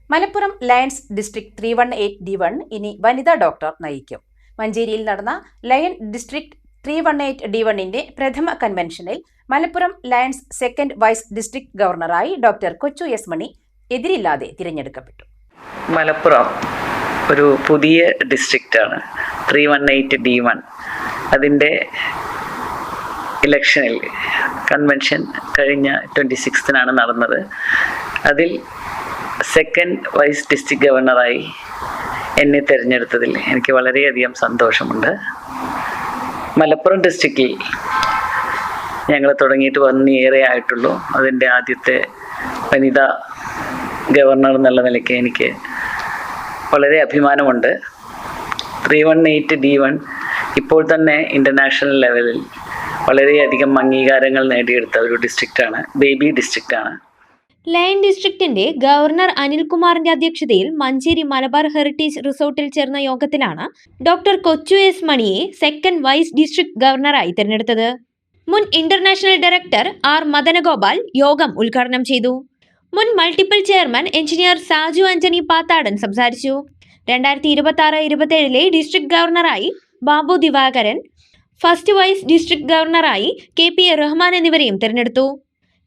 Malappuram lions district 318D1 ഇനി വനിതാ doctor നയിക്കും. മഞ്ചേരിയിൽ നടന്ന ലയൺ ഡിസ്ട്രിക്ട് 318D1ന്റെ പ്രഥമ കൺവെൻഷനിൽ Malappuram Lions second vice district ഗവർണറായി ഡോക്ടർ കൊച്ചു എസ് മണി എതിരില്ലാതെ തിരഞ്ഞെടുക്കപ്പെട്ടു. മലപ്പുറം ഒരു പുതിയ ഡിസ്ട്രിക്റ്റാണ് 318D1. അതിൻ്റെ ഇലക്ഷനിൽ കൺവെൻഷൻ കഴിഞ്ഞ 26-നാണ് നടന്നത്. അതിൽ സെക്കൻഡ് വൈസ് ഡിസ്ട്രിക്ട് ഗവർണറായി എന്നെ തിരഞ്ഞെടുത്തതിൽ എനിക്ക് വളരെയധികം സന്തോഷമുണ്ട്. മലപ്പുറം ഡിസ്ട്രിക്റ്റിൽ ഞങ്ങൾ തുടങ്ങിയിട്ട് 1 ഇയറേ ആയിട്ടുള്ളൂ. അതിൻ്റെ ആദ്യത്തെ വനിതാ ഗവർണർ എന്നുള്ള നിലയ്ക്ക് എനിക്ക് വളരെ അഭിമാനമുണ്ട്. 318D1 ഇപ്പോൾ തന്നെ ഇൻ്റർനാഷണൽ ലെവലിൽ വളരെയധികം അംഗീകാരങ്ങൾ നേടിയെടുത്ത ഒരു ഡിസ്ട്രിക്റ്റാണ്, ബേബി ഡിസ്ട്രിക്റ്റാണ്. ലയൺ ഡിസ്ട്രിക്റ്റിന്റെ ഗവർണർ അനിൽകുമാറിന്റെ അധ്യക്ഷതയിൽ മഞ്ചേരി മലബാർ ഹെറിറ്റേജ് റിസോർട്ടിൽ ചേർന്ന യോഗത്തിലാണ് doctor Kochu S മണിയെ second vice district ഗവർണറായി തിരഞ്ഞെടുത്തത്. മുൻ ഇന്റർനാഷണൽ ഡയറക്ടർ ആർ മദനഗോപാൽ യോഗം ഉദ്ഘാടനം ചെയ്തു. മുൻ multiple chairman engineer Saju Antony Pathadan സംസാരിച്ചു. 2026-27 ഡിസ്ട്രിക്ട് ഗവർണറായി Babu Divakaran, first vice district ഗവർണറായി KP റഹ്മാൻ എന്നിവരെയും തിരഞ്ഞെടുത്തു.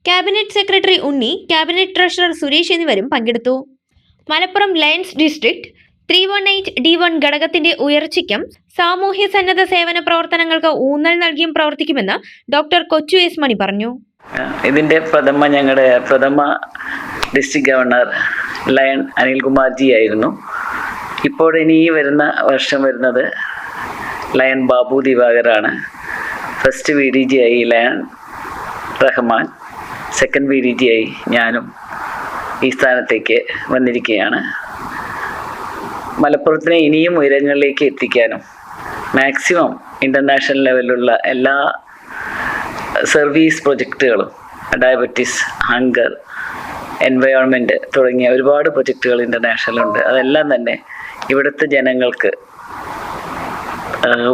Cabinet secretary Unni, cabinet treasurer Suresh എന്നിവരും പങ്കെടുത്തു. മലപ്പുറം ലയൺസ് ഡിസ്ട്രിക്ട് 318D1 ഘടകത്തിന്റെ ഉയർച്ചയ്ക്കും സാമൂഹ്യ സന്നദ്ധ സേവന പ്രവർത്തനങ്ങൾക്ക് ഊന്നൽ നൽകിയും പ്രവർത്തിക്കുമെന്ന് ഡോക്ടർ കൊച്ചു എസ് മണി പറഞ്ഞു. ഇതിൻ്റെ ഞങ്ങളുടെ പ്രഥമ ഡിസ്ട്രിക്ട് ഗവർണർ ലയൺ അനിൽകുമാർജി ആയിരുന്നു. ഇപ്പോൾ ഇനി ഈ വരുന്ന വർഷം വരുന്നത് ലയൺ ബാബു ദിവാകറാണ്. ഫസ്റ്റ് VDG ആയി ലയൺ റഹ്മാൻ, സെക്കൻഡ് VDG ആയി ഞാനും ഈ സ്ഥാനത്തേക്ക് വന്നിരിക്കുകയാണ്. മലപ്പുറത്തിനെ ഇനിയും ഉയരങ്ങളിലേക്ക് എത്തിക്കാനും മാക്സിമം ഇൻ്റർനാഷണൽ ലെവലിലുള്ള എല്ലാ സർവീസ് പ്രൊജക്റ്റുകളും, ഡയബറ്റീസ്, ഹങ്കർ, എൻവയോൺമെൻറ്റ് തുടങ്ങിയ ഒരുപാട് പ്രൊജക്റ്റുകൾ ഇൻ്റർനാഷണലുണ്ട്. അതെല്ലാം തന്നെ ഇവിടുത്തെ ജനങ്ങൾക്ക്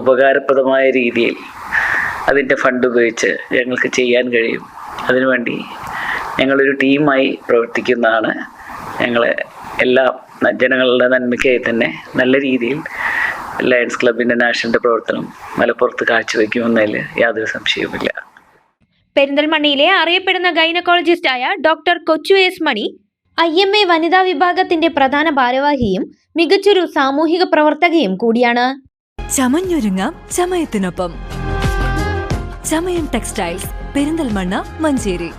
ഉപകാരപ്രദമായ രീതിയിൽ അതിൻ്റെ ഫണ്ട് ഉപയോഗിച്ച് ഞങ്ങൾക്ക് ചെയ്യാൻ കഴിയും. അതിനുവേണ്ടി ഞങ്ങളൊരു ടീമായി പ്രവർത്തിക്കുന്നതാണ്. ഞങ്ങൾ എല്ലാ ജനങ്ങളുടെ നന്മയ്ക്കായി തന്നെ നല്ല രീതിയിൽ ലയൺസ് ക്ലബ് ഇൻ്റർനാഷണലിൻ്റെ പ്രവർത്തനം മലപ്പുറത്ത് കാഴ്ചവെക്കുമെന്നതിൽ യാതൊരു സംശയവുമില്ല. പെരിന്തൽമണ്ണയിലെ അറിയപ്പെടുന്ന ഗൈനക്കോളജിസ്റ്റായ ഡോക്ടർ കൊച്ചു എസ് മണി IMA വനിതാ വിഭാഗത്തിന്റെ പ്രധാന ഭാരവാഹിയും മികച്ചൊരു സാമൂഹിക പ്രവർത്തകയും കൂടിയാണ്. ചമഞ്ഞൊരുങ്ങാം ചമയത്തിനൊപ്പം. ചമയം ടെക്സ്റ്റൈൽസ്, പെരിന്തൽമണ്ണ, മഞ്ചേരി.